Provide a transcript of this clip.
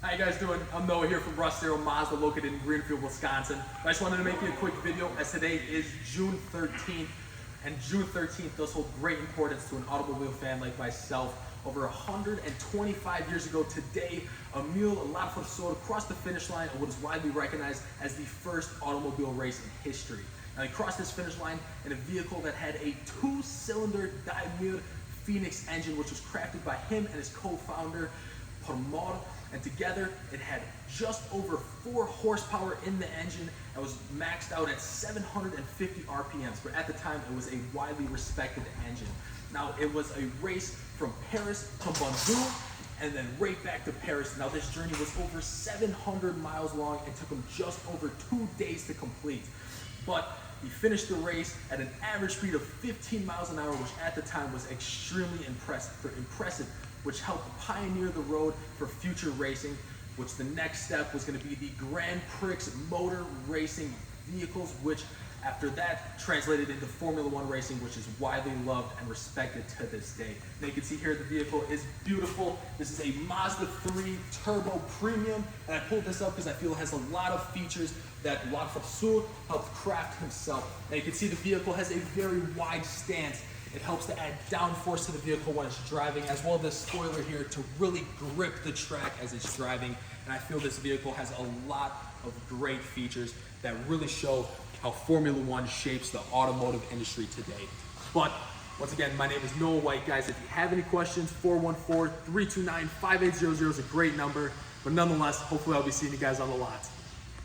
How you guys doing? I'm Noah here from Russ Darrow Mazda, located in Greenfield, Wisconsin. I just wanted to make you a quick video as today is June 13th, and June 13th does hold great importance to an automobile fan like myself. Over 125 years ago today, Emil Laforsola crossed the finish line of what is widely recognized as the first automobile race in history. Now, he crossed this finish line in a vehicle that had a two-cylinder Daimler Phoenix engine, which was crafted by him and his co-founder, Permor, and together it had just over 4 horsepower in the engine and was maxed out at 750 RPMs, but at the time it was a widely respected engine. Now, it was a race from Paris to Bordeaux and then right back to Paris. Now, this journey was over 700 miles long and took him just over 2 days to complete. But he finished the race at an average speed of 15 miles an hour, which at the time was extremely impressive, which helped pioneer the road for future racing, which the next step was going to be the Grand Prix motor racing vehicles, which after that translated into Formula One racing, which is widely loved and respected to this day. Now you can see here the vehicle is beautiful. This is a Mazda 3 Turbo Premium, and I pulled this up because I feel it has a lot of features that Laforsola helped craft himself. Now you can see the vehicle has a very wide stance. It helps to add downforce to the vehicle when it's driving, as well as this spoiler here to really grip the track as it's driving. And I feel this vehicle has a lot of great features that really show how Formula One shapes the automotive industry today. But once again, my name is Noah White, guys. If you have any questions, 414-329-5800 is a great number. But nonetheless, hopefully I'll be seeing you guys on the lot.